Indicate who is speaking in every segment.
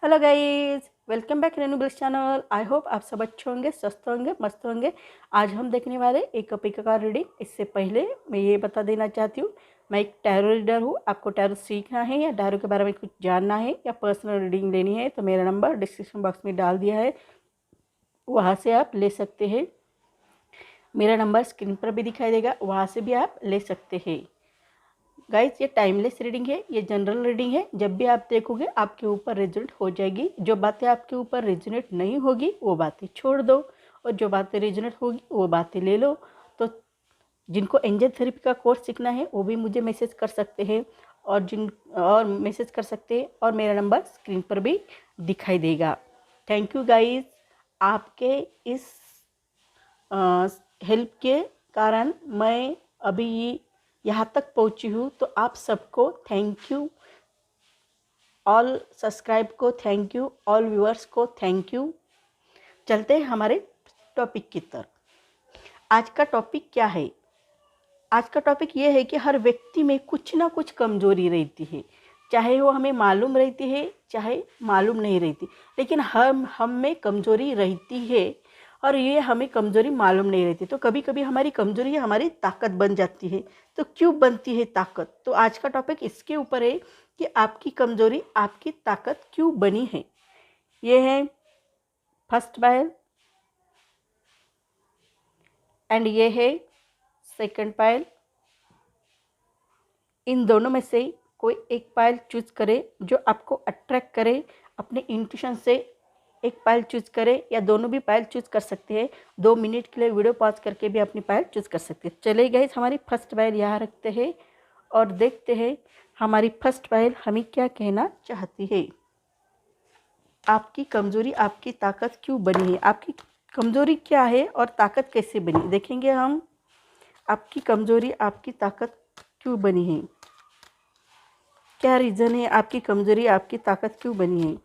Speaker 1: Hello guys, welcome back Renu bliss channel. I hope आप सब अच्छे होंगे, स्वस्थ होंगे, मस्त होंगे। आज हम देखने वाले एक पिक का रीडिंग। इससे पहले मैं ये बता देना चाहती हूँ, मैं एक टैरो रीडर हूँ। आपको टैरो सीखना है या टैरो के बारे में कुछ जानना है या पर्सनल रीडिंग लेनी है तो मेरा नंबर डिस्क्रिप्शन बॉक्स में डाल दिया है, वहाँ से आप ले सकते हैं। मेरा नंबर स्क्रीन पर भी दिखाई देगा, वहाँ से भी आप ले सकते हैं। गाइस, ये टाइमलेस रीडिंग है, ये जनरल रीडिंग है। जब भी आप देखोगे आपके ऊपर रिजल्ट हो जाएगी। जो बातें आपके ऊपर रिजनेट नहीं होगी वो बातें छोड़ दो, और जो बातें रिजनेट होगी वो बातें ले लो। तो जिनको एंजल थेरेपी का कोर्स सीखना है वो भी मुझे मैसेज कर सकते हैं, और मैसेज कर सकते हैं, और मेरा नंबर स्क्रीन पर भी दिखाई देगा। थैंक यू गाइस, आपके इस हेल्प के कारण मैं अभी यहाँ तक पहुँची हूँ। तो आप सबको थैंक यू, ऑल सब्सक्राइब को थैंक यू, ऑल व्यूअर्स को थैंक यू। चलते हैं हमारे टॉपिक की तरफ। आज का टॉपिक क्या है? आज का टॉपिक ये है कि हर व्यक्ति में कुछ ना कुछ कमजोरी रहती है, चाहे वो हमें मालूम रहती है चाहे मालूम नहीं रहती, लेकिन हम में कमजोरी रहती है, और ये हमें कमजोरी मालूम नहीं रहती। तो कभी कभी हमारी कमजोरी हमारी ताकत बन जाती है। तो क्यों बनती है ताकत? तो आज का टॉपिक इसके ऊपर है कि आपकी कमजोरी आपकी ताकत क्यों बनी है। ये है फर्स्ट पायल एंड ये है सेकंड पायल। इन दोनों में से कोई एक पायल चूज करे जो आपको अट्रैक्ट करे, अपने इंट्यूशन से एक पायल चूज करे, या दोनों भी पायल चूज कर सकते हैं। 2 मिनट के लिए वीडियो पॉज करके भी अपनी पायल चूज कर सकते हैं। चलिए गाइस, हमारी फर्स्ट पायल यहाँ रखते हैं और देखते हैं हमारी फर्स्ट पायल हमें क्या कहना चाहती है। आपकी कमजोरी आपकी ताकत क्यों बनी है? आपकी कमजोरी क्या है और ताकत कैसे बनी, देखेंगे हम। आपकी कमजोरी आपकी ताकत क्यों बनी है, क्या रीज़न है आपकी कमजोरी आपकी ताकत क्यों बनी है।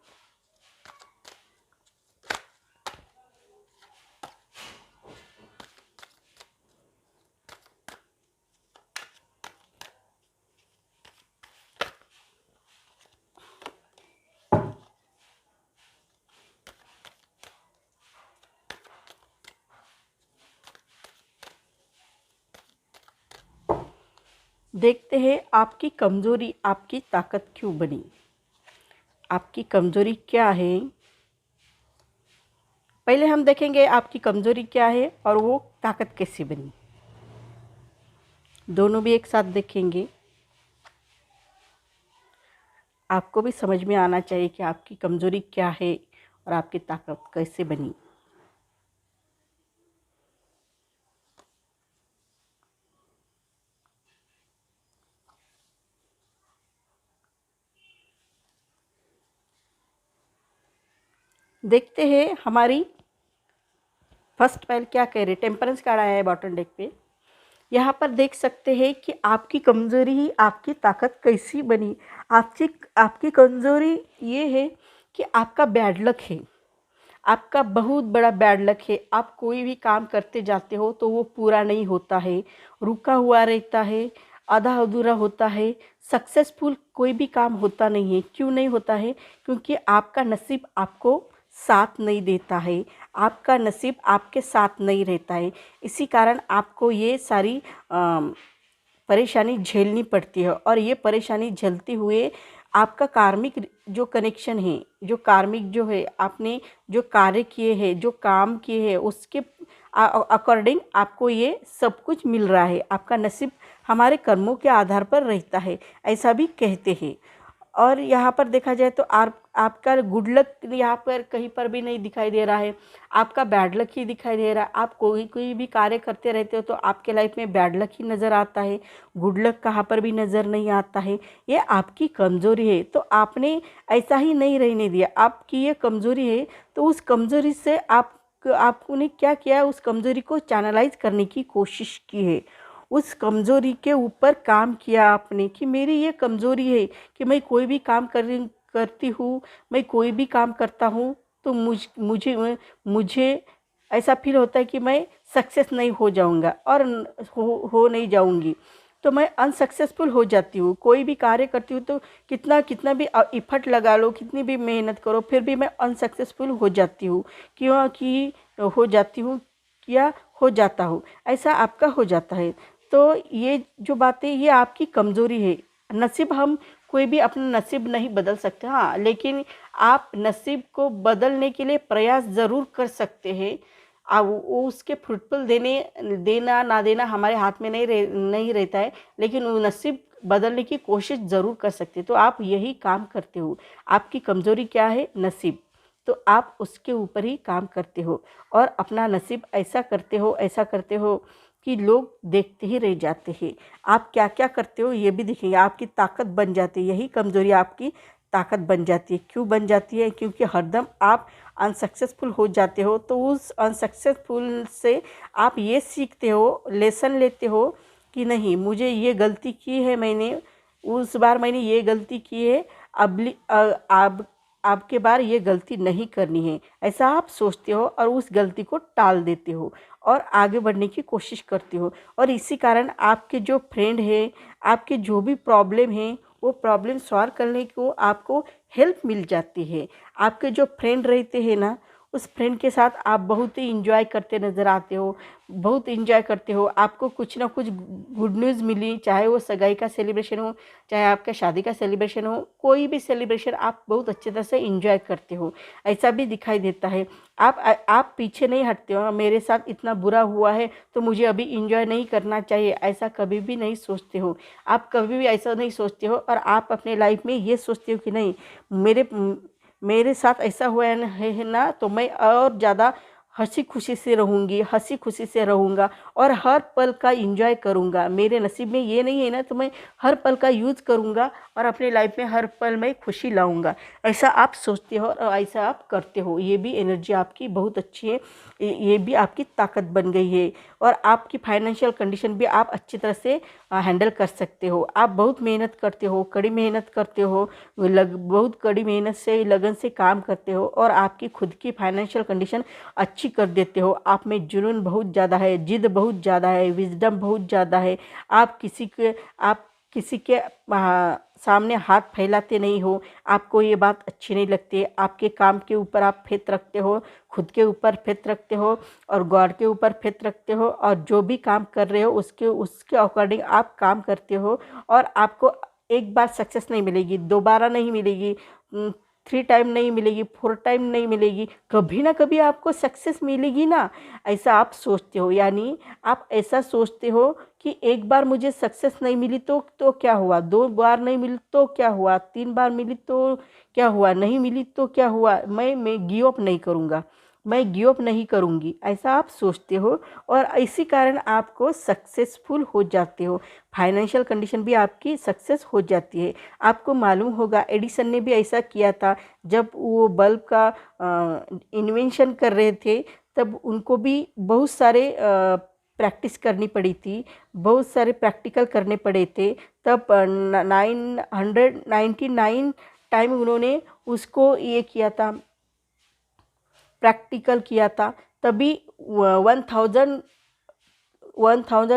Speaker 1: देखते हैं आपकी कमजोरी आपकी ताकत क्यों बनी। आपकी कमजोरी क्या है, पहले हम देखेंगे आपकी कमजोरी क्या है और वो ताकत कैसे बनी। दोनों भी एक साथ देखेंगे। आपको भी समझ में आना चाहिए कि आपकी कमजोरी क्या है और आपकी ताकत कैसे बनी। देखते हैं हमारी फर्स्ट पाइल क्या कह रही है। टेम्परेंस कार्ड आया है बॉटम डेक पे। यहाँ पर देख सकते हैं कि आपकी कमज़ोरी ही आपकी ताकत कैसी बनी। आपकी कमज़ोरी ये है कि आपका बैड लक है, आपका बहुत बड़ा बैड लक है। आप कोई भी काम करते जाते हो तो वो पूरा नहीं होता है, रुका हुआ रहता है, आधा अधूरा होता है। सक्सेसफुल कोई भी काम होता नहीं है। क्यों नहीं होता है? क्योंकि आपका नसीब आपको साथ नहीं देता है, आपका नसीब आपके साथ नहीं रहता है। इसी कारण आपको ये सारी परेशानी झेलनी पड़ती है, और ये परेशानी झेलते हुए आपका कार्मिक जो कनेक्शन है, जो कार्मिक जो है, आपने जो कार्य किए हैं, जो काम किए हैं, उसके अकॉर्डिंग आपको ये सब कुछ मिल रहा है। आपका नसीब हमारे कर्मों के आधार पर रहता है, ऐसा भी कहते हैं। और यहाँ पर देखा जाए तो आपका गुड लक यहाँ पर कहीं पर भी नहीं दिखाई दे रहा है, आपका बैड लक ही दिखाई दे रहा है। आप कोई भी कार्य करते रहते हो तो आपके लाइफ में बैड लक ही नज़र आता है, गुड लक कहाँ पर भी नज़र नहीं आता है। ये आपकी कमज़ोरी है, तो आपने ऐसा ही नहीं रहने दिया। आपकी ये कमज़ोरी है, तो उस कमज़ोरी से आपने क्या किया, उस कमज़ोरी को चैनलाइज करने की कोशिश की है। उस कमज़ोरी के ऊपर काम किया आपने कि मेरी ये कमज़ोरी है कि मैं कोई भी काम करती हूँ, मैं कोई भी काम करता हूँ तो मुझे ऐसा फील होता है कि मैं सक्सेस नहीं हो जाऊँगा और हो नहीं जाऊँगी। तो मैं अनसक्सेसफुल हो जाती हूँ। कोई भी कार्य करती हूँ तो कितना कितना भी इफर्ट लगा लो, कितनी भी मेहनत करो, फिर भी मैं अनसक्सेसफुल हो जाती हूँ। क्योंकि हो जाती हूँ या हो जाता हूँ, ऐसा आपका हो जाता है। तो ये जो बातें, ये आपकी कमज़ोरी है। नसीब, हम कोई भी अपना नसीब नहीं बदल सकते, हाँ, लेकिन आप नसीब को बदलने के लिए प्रयास ज़रूर कर सकते हैं। वो उसके फ्रूटफुल देना ना देना हमारे हाथ में नहीं रहता है, लेकिन वो नसीब बदलने की कोशिश ज़रूर कर सकते हैं। तो आप यही काम करते हो। आपकी कमज़ोरी क्या है? नसीब। तो आप उसके ऊपर ही काम करते हो और अपना नसीब ऐसा करते हो कि लोग देखते ही रह जाते हैं। आप क्या क्या करते हो ये भी दिखेंगे, आपकी ताकत बन जाती है। यही कमज़ोरी आपकी ताकत बन जाती है। क्यों बन जाती है? क्योंकि हरदम आप अनसक्सेसफुल हो जाते हो। तो उस अनसक्सेसफुल से आप ये सीखते हो, लेसन लेते हो कि नहीं, मुझे ये गलती की है, मैंने उस बार मैंने ये गलती की है, अब आपके बार ये गलती नहीं करनी है, ऐसा आप सोचते हो और उस गलती को टाल देते हो और आगे बढ़ने की कोशिश करते हो। और इसी कारण आपके जो फ्रेंड है, आपके जो भी प्रॉब्लम है, वो प्रॉब्लम सॉल्व करने को आपको हेल्प मिल जाती है। आपके जो फ्रेंड रहते हैं ना, उस फ्रेंड के साथ आप बहुत ही इंजॉय करते नज़र आते हो, बहुत इंजॉय करते हो। आपको कुछ ना कुछ गुड न्यूज़ मिली, चाहे वो सगाई का सेलिब्रेशन हो, चाहे आपका शादी का सेलिब्रेशन हो, कोई भी सेलिब्रेशन आप बहुत अच्छी तरह से इंजॉय करते हो, ऐसा भी दिखाई देता है। आप पीछे नहीं हटते हो, मेरे साथ इतना बुरा हुआ है तो मुझे अभी इंजॉय नहीं करना चाहिए, ऐसा कभी भी नहीं सोचते हो। आप कभी भी ऐसा नहीं सोचते हो और आप अपने लाइफ में ये सोचते हो कि नहीं, मेरे साथ ऐसा हुआ है ना, तो मैं और ज़्यादा हंसी खुशी से रहूँगी, हंसी खुशी से रहूँगा और हर पल का एंजॉय करूँगा। मेरे नसीब में ये नहीं है ना, तो मैं हर पल का यूज़ करूँगा और अपने लाइफ में हर पल में खुशी लाऊँगा। ऐसा आप सोचते हो और ऐसा आप करते हो। ये भी एनर्जी आपकी बहुत अच्छी है, ये भी आपकी ताकत बन गई है। और आपकी फाइनेंशियल कंडीशन भी आप अच्छी तरह से हैंडल कर सकते हो। आप बहुत मेहनत करते हो, कड़ी मेहनत करते हो, बहुत कड़ी मेहनत से, लगन से काम करते हो और आपकी खुद की फाइनेंशियल कंडीशन अच्छी कर देते हो। आप में जुनून बहुत ज़्यादा है, जिद बहुत ज़्यादा है, विजडम बहुत ज़्यादा है। आप किसी के सामने हाथ फैलाते नहीं हो। आपको ये बात अच्छी नहीं लगती। आपके काम के ऊपर आप फेथ रखते हो, खुद के ऊपर फेथ रखते हो और गॉड के ऊपर फेथ रखते हो और जो भी काम कर रहे हो उसके अकॉर्डिंग आप काम करते हो। और आपको एक बार सक्सेस नहीं मिलेगी, दोबारा नहीं मिलेगी, 3 टाइम नहीं मिलेगी, 4 टाइम नहीं मिलेगी, कभी ना कभी आपको सक्सेस मिलेगी ना, ऐसा आप सोचते हो। यानी आप ऐसा सोचते हो कि एक बार मुझे सक्सेस नहीं मिली तो क्या हुआ, 2 बार नहीं मिली तो क्या हुआ, 3 बार मिली तो क्या हुआ, नहीं मिली तो क्या हुआ, मैं गिव अप नहीं करूँगा, मैं गिव अप नहीं करूँगी, ऐसा आप सोचते हो और इसी कारण आपको सक्सेसफुल हो जाते हो। फाइनेंशियल कंडीशन भी आपकी सक्सेस हो जाती है। आपको मालूम होगा एडिसन ने भी ऐसा किया था। जब वो बल्ब का इन्वेंशन कर रहे थे, तब उनको भी बहुत सारे प्रैक्टिस करनी पड़ी थी, बहुत सारे प्रैक्टिकल करने पड़े थे। तब 999 टाइम उन्होंने उसको ये किया था, प्रैक्टिकल किया था, तभी 1000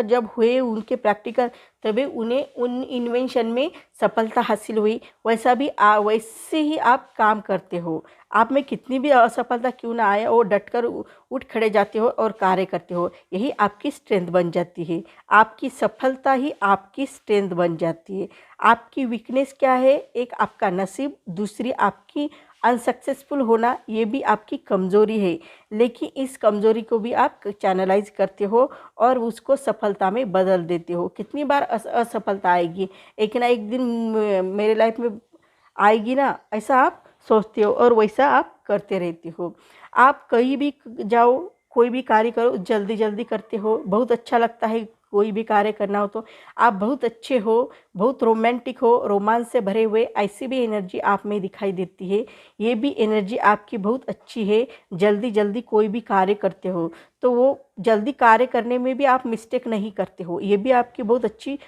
Speaker 1: जब हुए उनके प्रैक्टिकल, तभी उन्हें उन इन्वेंशन में सफलता हासिल हुई। वैसे ही आप काम करते हो। आप में कितनी भी असफलता क्यों ना आए, वो डटकर उठ खड़े जाते हो और कार्य करते हो। यही आपकी स्ट्रेंथ बन जाती है। आपकी सफलता ही आपकी स्ट्रेंथ बन जाती है। आपकी वीकनेस क्या है? एक आपका नसीब, दूसरी आपकी अनसक्सेसफुल होना, ये भी आपकी कमज़ोरी है। लेकिन इस कमज़ोरी को भी आप चैनलाइज करते हो और उसको सफलता में बदल देते हो। कितनी बार असफलता आएगी, एक ना एक दिन मेरे लाइफ में आएगी ना, ऐसा आप सोचते हो और वैसा आप करते रहते हो। आप कहीं भी जाओ, कोई भी कार्य करो, जल्दी जल्दी करते हो। बहुत अच्छा लगता है कोई भी कार्य करना हो तो। आप बहुत अच्छे हो, बहुत रोमांटिक हो, रोमांस से भरे हुए, ऐसी भी एनर्जी आप में दिखाई देती है। ये भी एनर्जी आपकी बहुत अच्छी है। जल्दी जल्दी कोई भी कार्य करते हो तो वो जल्दी कार्य करने में भी आप मिस्टेक नहीं करते हो। ये भी आपकी बहुत अच्छी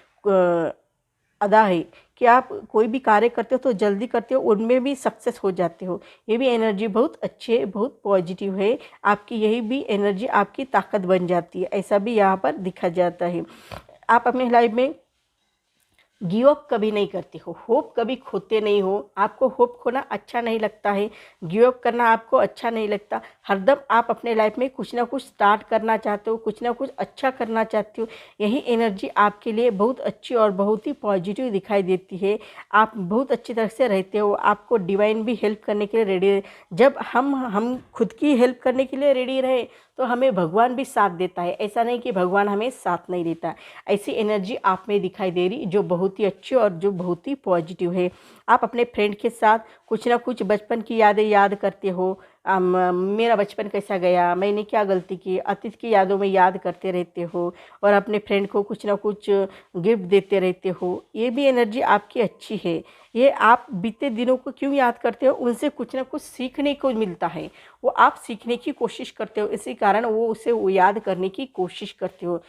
Speaker 1: अदा है कि आप कोई भी कार्य करते हो तो जल्दी करते हो, उनमें भी सक्सेस हो जाते हो। ये भी एनर्जी बहुत अच्छी है, बहुत पॉजिटिव है आपकी। यही भी एनर्जी आपकी ताकत बन जाती है, ऐसा भी यहाँ पर दिखा जाता है। आप अपनी लाइफ में गिव अप कभी नहीं करते हो, होप कभी खोते नहीं हो। आपको होप खोना अच्छा नहीं लगता है, गिव अप करना आपको अच्छा नहीं लगता। हरदम आप अपने लाइफ में कुछ ना कुछ स्टार्ट करना चाहते हो, कुछ ना कुछ अच्छा करना चाहते हो। यही एनर्जी आपके लिए बहुत अच्छी और बहुत ही पॉजिटिव दिखाई देती है। आप बहुत अच्छी तरह से रहते हो, आपको डिवाइन भी हेल्प करने के लिए रेडी है। जब हम खुद की हेल्प करने के लिए रेडी रहे तो हमें भगवान भी साथ देता है। ऐसा नहीं कि भगवान हमें साथ नहीं देता। ऐसी एनर्जी आप में दिखाई दे रही जो बहुत ही अच्छी और जो बहुत ही पॉजिटिव है। आप अपने फ्रेंड के साथ कुछ ना कुछ बचपन की यादें याद करते हो। मेरा बचपन कैसा गया, मैंने क्या गलती की, अतीत की यादों में याद करते रहते हो और अपने फ्रेंड को कुछ ना कुछ गिफ्ट देते रहते हो। ये भी एनर्जी आपकी अच्छी है। ये आप बीते दिनों को क्यों याद करते हो, उनसे कुछ ना कुछ सीखने को मिलता है। वो आप सीखने की कोशिश करते हो, इसी कारण वो याद करने की कोशिश करते हो।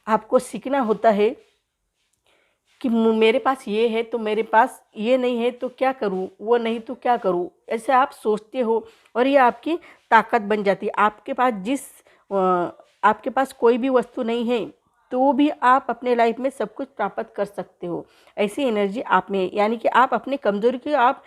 Speaker 1: आपको सीखना होता है कि मेरे पास ये है तो मेरे पास ये नहीं है तो क्या करूँ, वो नहीं तो क्या करूँ, ऐसे आप सोचते हो और ये आपकी ताकत बन जाती है। आपके पास कोई भी वस्तु नहीं है तो भी आप अपने लाइफ में सब कुछ प्राप्त कर सकते हो। ऐसी एनर्जी आप में, यानी कि आप अपनी कमज़ोरी की आप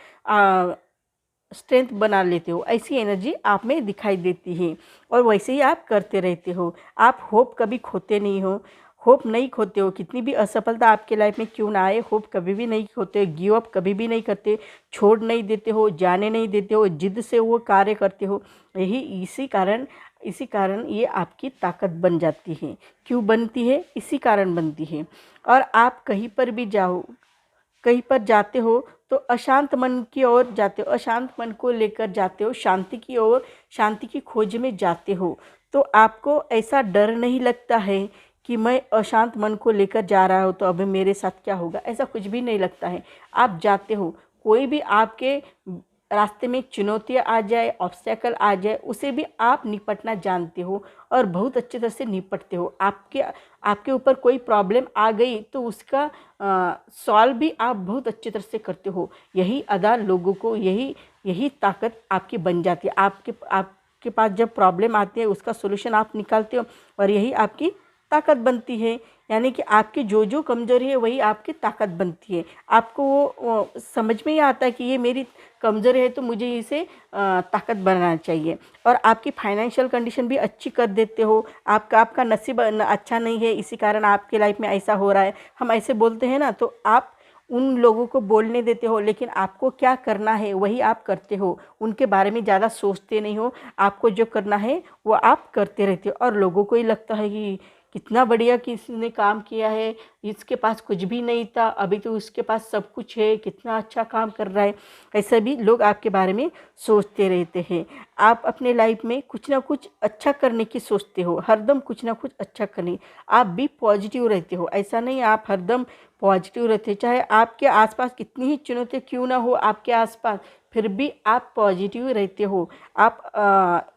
Speaker 1: स्ट्रेंथ बना लेते हो। ऐसी एनर्जी आप में दिखाई देती है और वैसे ही आप करते रहते हो। आप होप कभी खोते नहीं हो, होप नहीं खोते हो। कितनी भी असफलता आपके लाइफ में क्यों ना आए, होप कभी भी नहीं खोते हो, गिव अप कभी भी नहीं करते, छोड़ नहीं देते हो, जाने नहीं देते हो, जिद से वो कार्य करते हो। यही इसी कारण ये आपकी ताकत बन जाती है। क्यों बनती है? इसी कारण बनती है। और आप कहीं पर भी जाओ, कहीं पर जाते हो तो अशांत मन की ओर जाते हो, अशांत मन को लेकर जाते हो, शांति की ओर, शांति की खोज में जाते हो। तो आपको ऐसा डर नहीं लगता है कि मैं अशांत मन को लेकर जा रहा हूँ तो अब मेरे साथ क्या होगा, ऐसा कुछ भी नहीं लगता है। आप जाते हो, कोई भी आपके रास्ते में चुनौतियाँ आ जाए, ऑब्स्टेकल आ जाए, उसे भी आप निपटना जानते हो और बहुत अच्छी तरह से निपटते हो। आपके ऊपर कोई प्रॉब्लम आ गई तो उसका सॉल्व भी आप बहुत अच्छी तरह से करते हो। यही अदा लोगों को, यही ताकत आपकी बन जाती है। आपके पास जब प्रॉब्लम आती है उसका सोल्यूशन आप निकालते हो और यही आपकी ताकत बनती है। यानी कि आपकी जो जो कमज़ोरी है वही आपकी ताकत बनती है। आपको वो समझ में ही आता है कि ये मेरी कमज़ोरी है तो मुझे इसे ताकत बनाना चाहिए। और आपकी फाइनेंशियल कंडीशन भी अच्छी कर देते हो। आपका नसीब अच्छा नहीं है, इसी कारण आपके लाइफ में ऐसा हो रहा है, हम ऐसे बोलते हैं ना, तो आप उन लोगों को बोलने देते हो, लेकिन आपको क्या करना है वही आप करते हो। उनके बारे में ज़्यादा सोचते नहीं हो। आपको जो करना है वो आप करते रहते हो और लोगों को ही लगता है कि कितना बढ़िया किसी ने काम किया है, इसके पास कुछ भी नहीं था, अभी तो उसके पास सब कुछ है, कितना अच्छा काम कर रहा है। ऐसा भी लोग आपके बारे में सोचते रहते हैं। आप अपने लाइफ में कुछ ना कुछ अच्छा करने की सोचते हो, हरदम कुछ ना कुछ अच्छा करने। आप भी पॉजिटिव रहते हो, ऐसा नहीं आप हरदम पॉजिटिव रहते, चाहे आपके आसपास कितनी ही चुनौतियाँ क्यों ना हो आपके आसपास, फिर भी आप पॉजिटिव रहते हो। आप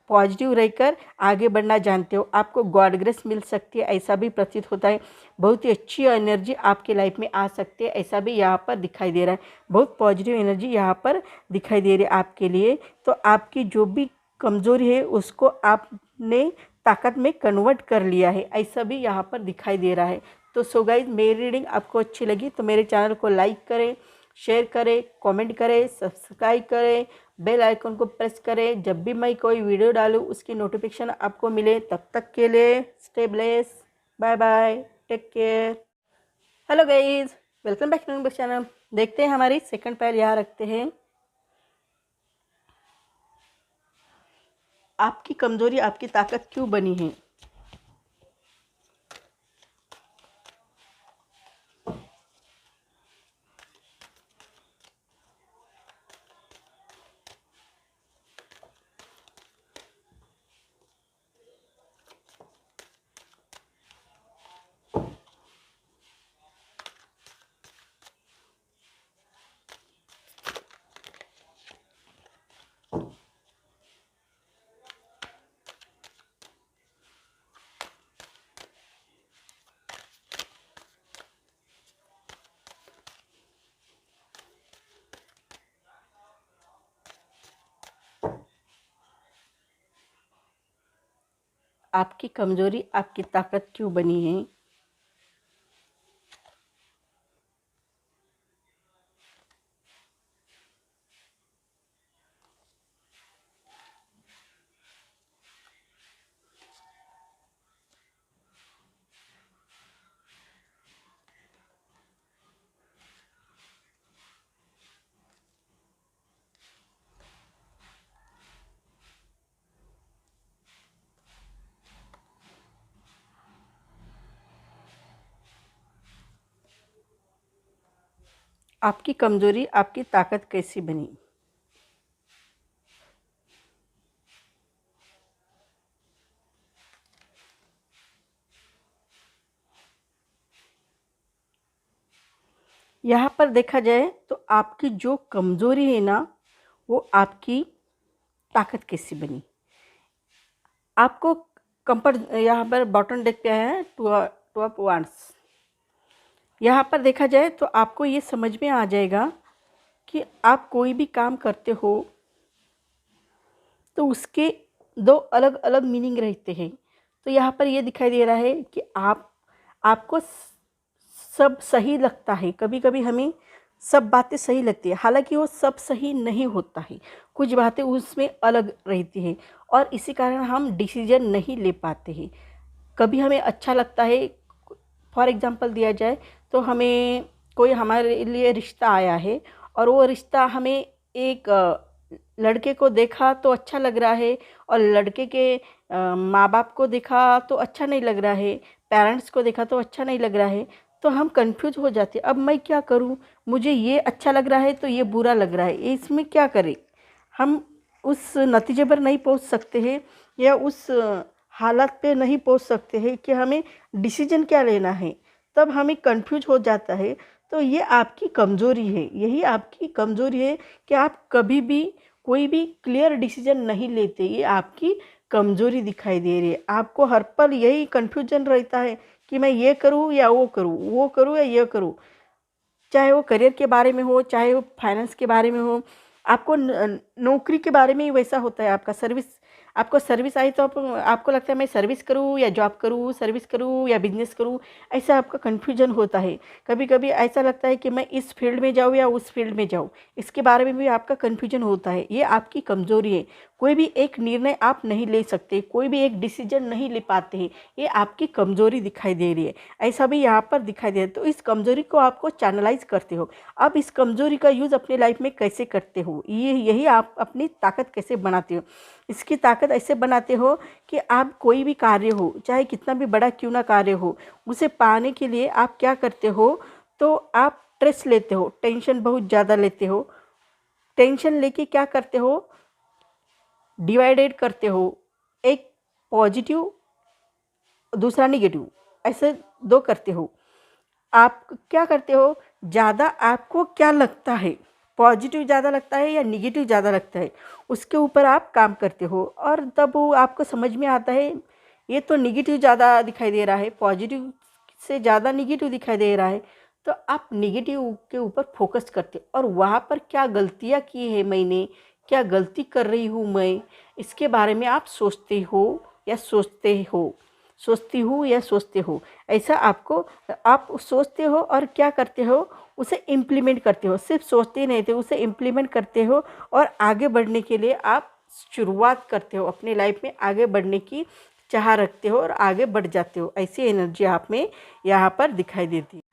Speaker 1: पॉजिटिव रहकर आगे बढ़ना जानते हो। आपको गॉड ग्रेस मिल सकती है, ऐसा भी प्रतीत होता है। बहुत ही अच्छी एनर्जी आपके लाइफ में आ सकती है, ऐसा भी यहाँ पर दिखाई दे रहा है। बहुत पॉजिटिव एनर्जी यहाँ पर दिखाई दे रही है आपके लिए। तो आपकी जो भी कमज़ोरी है उसको आपने ताकत में कन्वर्ट कर लिया है, ऐसा भी यहाँ पर दिखाई दे रहा है। तो सो गाइज, मेरी रीडिंग आपको अच्छी लगी तो मेरे चैनल को लाइक करें, शेयर करें, कमेंट करें, सब्सक्राइब करें, बेल आइकन को प्रेस करें। जब भी मैं कोई वीडियो डालूँ उसकी नोटिफिकेशन आपको मिले। तब तक के लिए stay blessed, bye bye, take care. Hello guys, welcome back to channel. देखते हैं हमारी सेकंड पैर यहाँ रखते हैं। आपकी कमज़ोरी आपकी ताकत क्यों बनी है? आपकी कमज़ोरी आपकी ताकत क्यों बनी है? आपकी कमज़ोरी आपकी ताकत कैसी बनी। यहाँ पर देखा जाए तो आपकी जो कमज़ोरी है ना, वो आपकी ताकत कैसी बनी। आपको कंफर्ट यहाँ पर बॉटम डेक पे है टू ऑफ वांड्स। यहाँ पर देखा जाए तो आपको ये समझ में आ जाएगा कि आप कोई भी काम करते हो तो उसके दो अलग अलग मीनिंग रहते हैं। तो यहाँ पर ये दिखाई दे रहा है कि आपको सब सही लगता है। कभी कभी हमें सब बातें सही लगती है, हालांकि वो सब सही नहीं होता है, कुछ बातें उसमें अलग रहती है और इसी कारण हम डिसीजन नहीं ले पाते हैं। कभी हमें अच्छा लगता है, फॉर एग्ज़ाम्पल दिया जाए तो हमें कोई हमारे लिए रिश्ता आया है और वो रिश्ता हमें एक लड़के को देखा तो अच्छा लग रहा है और लड़के के माँ बाप को देखा तो अच्छा नहीं लग रहा है, पेरेंट्स को देखा तो अच्छा नहीं लग रहा है, तो हम कंफ्यूज हो जाते हैं। अब मैं क्या करूं, मुझे ये अच्छा लग रहा है तो ये बुरा लग रहा है, इसमें क्या करें। हम उस नतीजे पर नहीं पहुंच सकते हैं या उस हालत पे नहीं पहुंच सकते हैं कि हमें डिसीजन क्या लेना है, तब हमें कंफ्यूज हो जाता है। तो ये आपकी कमज़ोरी है, यही आपकी कमज़ोरी है कि आप कभी भी कोई भी क्लियर डिसीजन नहीं लेते। ये आपकी कमज़ोरी दिखाई दे रही है। आपको हर पल यही कन्फ्यूजन रहता है कि मैं ये करूँ या वो करूँ, वो करूँ या ये करूँ। चाहे वो करियर के बारे में हो, चाहे वो फाइनेंस के बारे में हो, आपको नौकरी के बारे में ही वैसा होता है। आपका सर्विस, आपको सर्विस आई तो आपको लगता है मैं सर्विस करूँ या जॉब करूँ, सर्विस करूँ या बिजनेस करूँ, ऐसा आपका कन्फ्यूजन होता है। कभी कभी ऐसा लगता है कि मैं इस फील्ड में जाऊँ या उस फील्ड में जाऊँ, इसके बारे में भी आपका कन्फ्यूजन होता है। ये आपकी कमज़ोरी है। कोई भी एक निर्णय आप नहीं ले सकते, कोई भी एक डिसीजन नहीं ले पाते हैं, ये आपकी कमज़ोरी दिखाई दे रही है। ऐसा भी यहाँ पर दिखाई दे रहा है। तो इस कमज़ोरी को आपको चैनलाइज करते हो। अब इस कमज़ोरी का यूज़ अपने लाइफ में कैसे करते हो, ये यही आप अपनी ताकत कैसे बनाते हो। इसकी ताकत ऐसे बनाते हो कि आप कोई भी कार्य हो, चाहे कितना भी बड़ा क्यों ना कार्य हो, उसे पाने के लिए आप क्या करते हो, तो आप स्ट्रेस लेते हो, टेंशन बहुत ज़्यादा लेते हो। टेंशन लेके क्या करते हो, डिवाइडेड करते हो, एक पॉजिटिव दूसरा निगेटिव, ऐसे दो करते हो। आप क्या करते हो, ज़्यादा आपको क्या लगता है, पॉजिटिव ज़्यादा लगता है या निगेटिव ज़्यादा लगता है, उसके ऊपर आप काम करते हो। और तब वो आपको समझ में आता है ये तो निगेटिव ज़्यादा दिखाई दे रहा है, पॉजिटिव से ज़्यादा निगेटिव दिखाई दे रहा है, तो आप निगेटिव के ऊपर फोकस करते हो और वहाँ पर क्या गलतियाँ की है मैंने, क्या गलती कर रही हूँ मैं, इसके बारे में आप सोचते हो या सोचते हो, सोचती हूँ या सोचते हो। ऐसा आपको, आप सोचते हो और क्या करते हो, उसे इम्प्लीमेंट करते हो। सिर्फ सोचते नहीं थे, उसे इम्प्लीमेंट करते हो और आगे बढ़ने के लिए आप शुरुआत करते हो, अपने लाइफ में आगे बढ़ने की चाह रखते हो और आगे बढ़ जाते हो। ऐसी एनर्जी आप में यहाँ पर दिखाई देती है।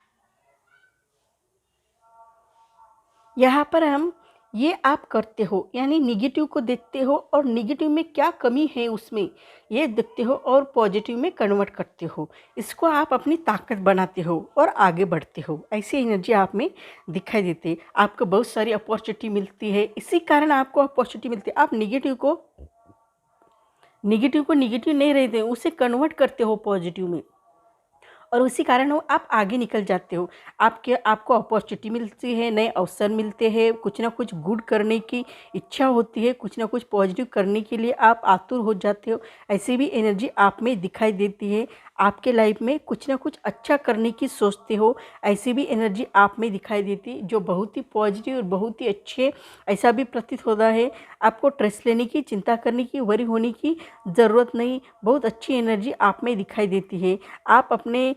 Speaker 1: यहाँ पर हम ये आप करते हो, यानी निगेटिव को देखते हो और निगेटिव में क्या कमी है उसमें ये देखते हो और पॉजिटिव में कन्वर्ट करते हो। इसको आप अपनी ताकत बनाते हो और आगे बढ़ते हो। ऐसी एनर्जी आप में दिखाई देती है। आपको बहुत सारी अपॉर्चुनिटी मिलती है, इसी कारण आपको अपॉर्चुनिटी मिलती है। आप निगेटिव को निगेटिव नहीं रहते, उसे कन्वर्ट करते हो पॉजिटिव में और उसी कारण वो आप आगे निकल जाते हो। आपको अपॉर्चुनिटी मिलती है, नए अवसर मिलते हैं, कुछ ना कुछ गुड करने की इच्छा होती है, कुछ ना कुछ पॉजिटिव करने के लिए आप आतुर हो जाते हो। ऐसी भी एनर्जी आप में दिखाई देती है। आपके लाइफ में कुछ ना कुछ अच्छा करने की सोचते हो, ऐसी भी एनर्जी आप में दिखाई देती है, जो बहुत ही पॉजिटिव और बहुत ही अच्छे, ऐसा भी प्रतीत होता है। आपको स्ट्रेस लेने की, चिंता करने की, वरी होने की ज़रूरत नहीं। बहुत अच्छी एनर्जी आप में दिखाई देती है। आप अपने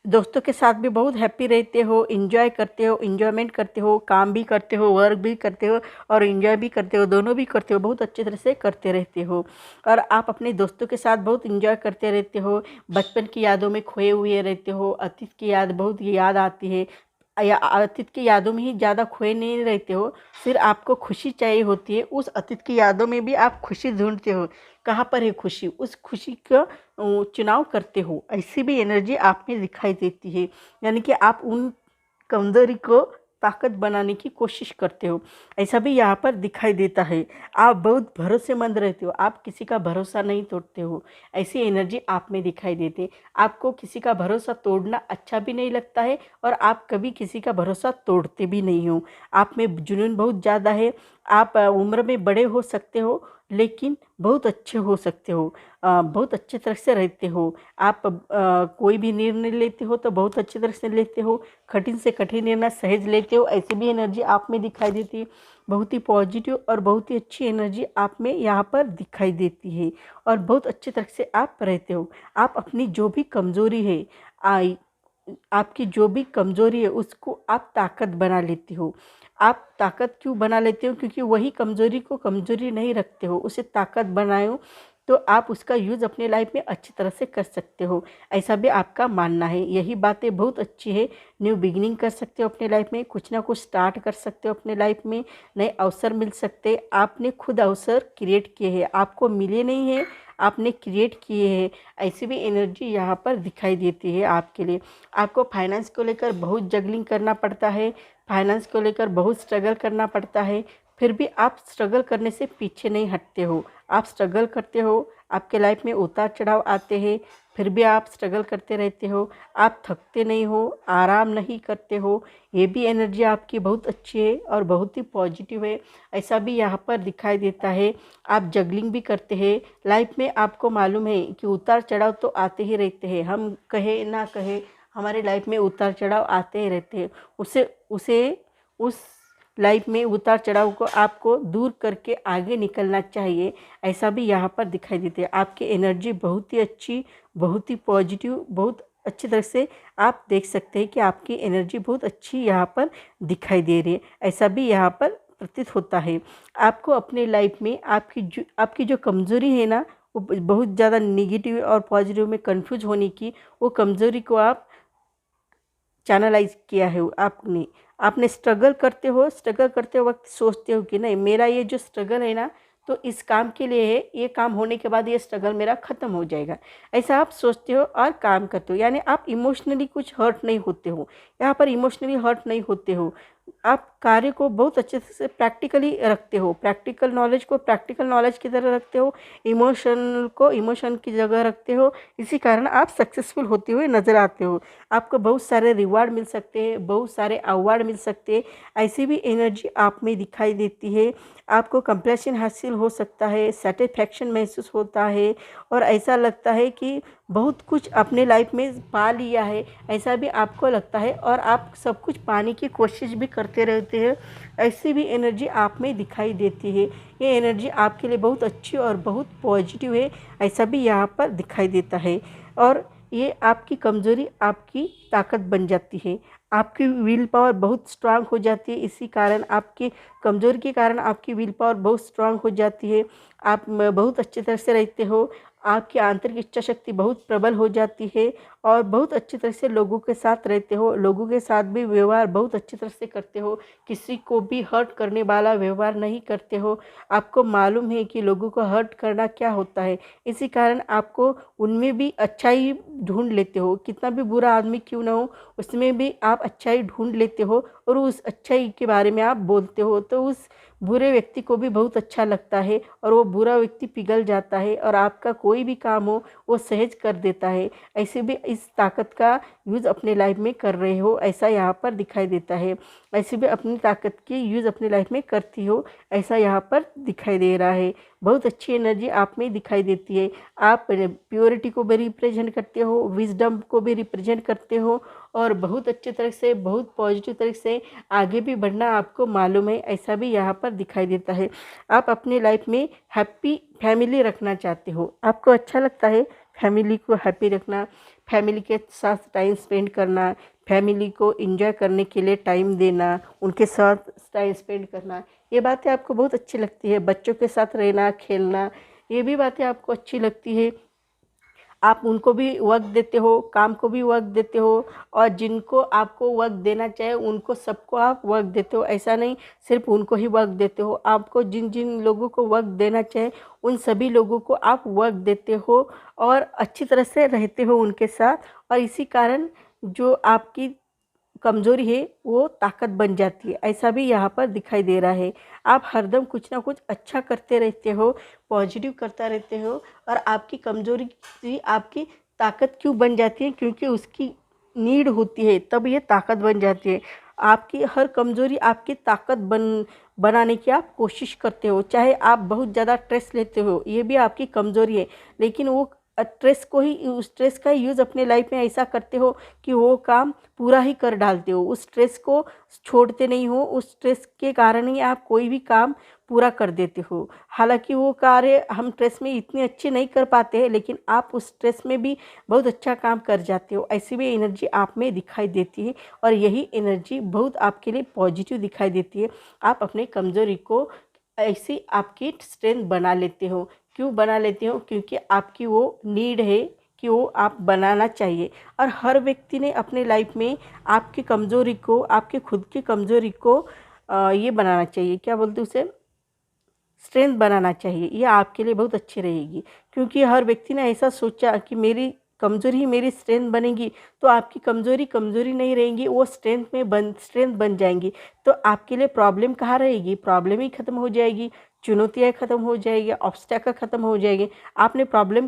Speaker 1: दोस्तों के साथ भी बहुत हैप्पी रहते हो, इन्जॉय करते हो, इन्जॉयमेंट करते हो, काम भी करते हो, वर्क भी करते हो और इन्जॉय भी करते हो, दोनों भी करते हो, बहुत अच्छी तरह से करते रहते हो। और आप अपने दोस्तों के साथ बहुत इन्जॉय करते रहते हो, बचपन की यादों में खोए हुए रहते हो, अतीत की याद बहुत याद आती है, या अतीत की यादों में ही ज़्यादा खोए नहीं रहते हो। फिर आपको खुशी चाहिए होती है, उस अतीत की यादों में भी आप खुशी ढूंढते हो। कहाँ पर है खुशी, उस खुशी का चुनाव करते हो। ऐसी भी एनर्जी आप में दिखाई देती है, यानी कि आप उन कमजोरी को ताकत बनाने की कोशिश करते हो, ऐसा भी यहाँ पर दिखाई देता है। आप बहुत भरोसेमंद रहते हो, आप किसी का भरोसा नहीं तोड़ते हो, ऐसी एनर्जी आप में दिखाई देती है। आपको किसी का भरोसा तोड़ना अच्छा भी नहीं लगता है और आप कभी किसी का भरोसा तोड़ते भी नहीं हो। आप में जुनून बहुत ज़्यादा है। आप उम्र में बड़े हो सकते हो लेकिन बहुत अच्छे हो सकते हो, बहुत अच्छे तरह से रहते हो। आप कोई भी निर्णय लेते हो तो बहुत अच्छी तरह से लेते हो, कठिन से कठिन निर्णय सहज लेते हो, ऐसी भी एनर्जी आप में दिखाई देती है। बहुत ही पॉजिटिव और बहुत ही अच्छी एनर्जी आप में यहाँ पर दिखाई देती है और बहुत अच्छी तरह से आप रहते हो। आप अपनी जो भी कमज़ोरी है, आई आपकी जो भी कमज़ोरी है उसको आप ताकत बना लेती हो। आप ताकत क्यों बना लेते हो? क्योंकि वही कमज़ोरी को कमज़ोरी नहीं रखते हो, उसे ताकत बनाओ तो आप उसका यूज़ अपने लाइफ में अच्छी तरह से कर सकते हो, ऐसा भी आपका मानना है। यही बातें बहुत अच्छी है। न्यू बिगिनिंग कर सकते हो अपने लाइफ में, कुछ ना कुछ स्टार्ट कर सकते हो अपने लाइफ में, नए अवसर मिल सकते। आपने खुद अवसर क्रिएट किए हैं, आपको मिले नहीं हैं, आपने क्रिएट किए हैं। ऐसी भी एनर्जी यहाँ पर दिखाई देती है आपके लिए। आपको फाइनेंस को लेकर बहुत जगलिंग करना पड़ता है, फाइनेंस को लेकर बहुत स्ट्रगल करना पड़ता है, फिर भी आप स्ट्रगल करने से पीछे नहीं हटते हो। आप स्ट्रगल करते हो, आपके लाइफ में उतार चढ़ाव आते हैं, फिर भी आप स्ट्रगल करते रहते हो। आप थकते नहीं हो, आराम नहीं करते हो। ये भी एनर्जी आपकी बहुत अच्छी है और बहुत ही पॉजिटिव है, ऐसा भी यहाँ पर दिखाई देता है। आप जगलिंग भी करते हैं लाइफ में। आपको मालूम है कि उतार चढ़ाव तो आते ही रहते हैं, हम कहे ना कहे हमारे लाइफ में उतार चढ़ाव आते ही रहते हैं। उस लाइफ में उतार चढ़ाव को आपको दूर करके आगे निकलना चाहिए, ऐसा भी यहाँ पर दिखाई देती है। आपकी एनर्जी बहुत ही अच्छी, बहुत ही पॉजिटिव, बहुत अच्छी तरह से आप देख सकते हैं कि आपकी एनर्जी बहुत अच्छी यहाँ पर दिखाई दे रही है, ऐसा भी यहाँ पर प्रतीत होता है। आपको अपने लाइफ में आपकी जो कमज़ोरी है ना, वो बहुत ज़्यादा निगेटिव और पॉजिटिव में कंफ्यूज होने की, वो कमज़ोरी को आप चैनलाइज किया है। आपने स्ट्रगल करते वक्त सोचते हो कि नहीं, मेरा ये जो स्ट्रगल है ना तो इस काम के लिए है, ये काम होने के बाद ये स्ट्रगल मेरा ख़त्म हो जाएगा, ऐसा आप सोचते हो और काम करते हो। यानी आप इमोशनली कुछ हर्ट नहीं होते हो, यहाँ पर इमोशनली हर्ट नहीं होते हो। आप कार्य को बहुत अच्छे से प्रैक्टिकली रखते हो, प्रैक्टिकल नॉलेज को प्रैक्टिकल नॉलेज की तरह रखते हो, इमोशन को इमोशन की जगह रखते हो। इसी कारण आप सक्सेसफुल होते हुए नज़र आते हो। आपको बहुत सारे रिवार्ड मिल सकते हैं, बहुत सारे अवार्ड मिल सकते हैं, ऐसी भी एनर्जी आप में दिखाई देती है। आपको कंप्लेशन हासिल हो सकता है, सेटिस्फैक्शन महसूस होता है और ऐसा लगता है कि बहुत कुछ अपने लाइफ में पा लिया है, ऐसा भी आपको लगता है और आप सब कुछ पाने की कोशिश भी करते रहते हैं। ऐसी भी एनर्जी आप में दिखाई देती है। ये एनर्जी आपके लिए बहुत अच्छी और बहुत पॉजिटिव है, ऐसा भी यहाँ पर दिखाई देता है। और ये आपकी कमज़ोरी आपकी ताकत बन जाती है, आपकी विल पावर बहुत स्ट्रांग हो जाती है। इसी कारण आपकी कमज़ोरी के कारण आपकी विल पावर बहुत स्ट्रांग हो जाती है, आप बहुत अच्छी तरह से रहते हो, आपकी आंतरिक इच्छा शक्ति बहुत प्रबल हो जाती है और बहुत अच्छी तरह से लोगों के साथ रहते हो, लोगों के साथ भी व्यवहार बहुत अच्छी तरह से करते हो, किसी को भी हर्ट करने वाला व्यवहार नहीं करते हो। आपको मालूम है कि लोगों को हर्ट करना क्या होता है, इसी कारण आपको उनमें भी अच्छाई ढूंढ लेते हो। कितना भी बुरा आदमी क्यों ना हो, उसमें भी आप अच्छाई ढूंढ लेते हो और उस अच्छाई के बारे में आप बोलते हो, तो उस बुरे व्यक्ति को भी बहुत अच्छा लगता है और वो बुरा व्यक्ति पिघल जाता है और आपका कोई भी काम हो वो सहज कर देता है। ऐसे भी इस ताकत का यूज़ अपने लाइफ में कर रहे हो, ऐसा यहाँ पर दिखाई देता है। ऐसे भी अपनी ताकत की यूज़ अपनी लाइफ में करती हो, ऐसा यहाँ पर दिखाई दे रहा है। बहुत अच्छी एनर्जी आप में दिखाई देती है। आप प्योरिटी को भी रिप्रेजेंट करते हो, विजडम को भी रिप्रेजेंट करते हो और बहुत अच्छी तरह से, बहुत पॉजिटिव तरह से आगे भी बढ़ना आपको मालूम है, ऐसा भी यहाँ पर दिखाई देता है। आप अपनी लाइफ में हैप्पी फैमिली रखना चाहते हो, आपको अच्छा लगता है फैमिली को हैप्पी रखना, फैमिली के साथ टाइम स्पेंड करना, फैमिली को एंजॉय करने के लिए टाइम देना, उनके साथ टाइम स्पेंड करना, ये बातें आपको बहुत अच्छी लगती है। बच्चों के साथ रहना, खेलना, ये भी बातें आपको अच्छी लगती है। आप उनको भी वक्त देते हो, काम को भी वक्त देते हो और जिनको आपको वक्त देना चाहिए उनको सबको आप वक्त देते हो। ऐसा नहीं सिर्फ उनको ही वक्त देते हो, आपको जिन जिन लोगों को वक्त देना चाहिए उन सभी लोगों को आप वक्त देते हो और अच्छी तरह से रहते हो उनके साथ। और इसी कारण जो आपकी कमज़ोरी है वो ताकत बन जाती है, ऐसा भी यहाँ पर दिखाई दे रहा है। आप हरदम कुछ ना कुछ अच्छा करते रहते हो, पॉजिटिव करता रहते हो, और आपकी कमज़ोरी भी आपकी ताकत क्यों बन जाती है, क्योंकि उसकी नीड होती है, तब ये ताकत बन जाती है। आपकी हर कमज़ोरी आपकी ताकत बनाने की आप कोशिश करते हो। चाहे आप बहुत ज़्यादा स्ट्रेस लेते हो, ये भी आपकी कमज़ोरी है, लेकिन वो उस स्ट्रेस का यूज़ अपने लाइफ में ऐसा करते हो कि वो काम पूरा ही कर डालते हो, उस स्ट्रेस को छोड़ते नहीं हो। उस स्ट्रेस के कारण ही आप कोई भी काम पूरा कर देते हो। हालांकि वो कार्य हम स्ट्रेस में इतने अच्छे नहीं कर पाते हैं, लेकिन आप उस स्ट्रेस में भी बहुत अच्छा काम कर जाते हो। ऐसी भी एनर्जी आप में दिखाई देती है, और यही एनर्जी बहुत आपके लिए पॉजिटिव दिखाई देती है। आप अपने कमज़ोरी को ऐसी आपकी स्ट्रेंथ बना लेते हो। क्यों बना लेते हो? क्योंकि आपकी वो नीड है कि वो आप बनाना चाहिए। और हर व्यक्ति ने अपने लाइफ में आपकी कमज़ोरी को, आपके खुद की कमज़ोरी को ये बनाना चाहिए, क्या बोलते उसे, स्ट्रेंथ बनाना चाहिए। ये आपके लिए बहुत अच्छी रहेगी, क्योंकि हर व्यक्ति ने ऐसा सोचा कि मेरी कमज़ोरी ही मेरी स्ट्रेंथ बनेगी, तो आपकी कमज़ोरी कमज़ोरी नहीं रहेंगी, वो स्ट्रेंथ बन जाएंगी। तो आपके लिए प्रॉब्लम कहाँ रहेगी? प्रॉब्लम ही ख़त्म हो जाएगी, चुनौतियाँ ख़त्म हो जाएगी, ऑब्स्टेकल ख़त्म हो जाएंगे। आपने प्रॉब्लम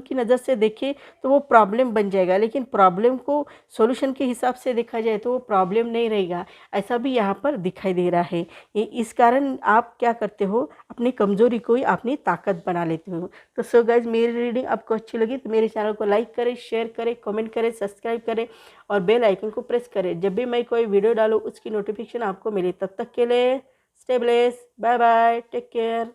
Speaker 1: की नज़र से देखे तो वो प्रॉब्लम बन जाएगा, लेकिन प्रॉब्लम को सॉल्यूशन के हिसाब से देखा जाए तो वो प्रॉब्लम नहीं रहेगा। ऐसा भी यहाँ पर दिखाई दे रहा है। इस कारण आप क्या करते हो, अपनी कमज़ोरी को ही अपनी ताकत बना लेते हो। तो सो गाइज, मेरी रीडिंग आपको अच्छी लगी तो मेरे चैनल को लाइक करें, शेयर करें, कमेंट करें, सब्सक्राइब करें और बेल आइकन को प्रेस करें। जब भी मैं कोई वीडियो डालूँ उसकी नोटिफिकेशन आपको मिले। तब तक के लिए stay blessed, bye bye, take care.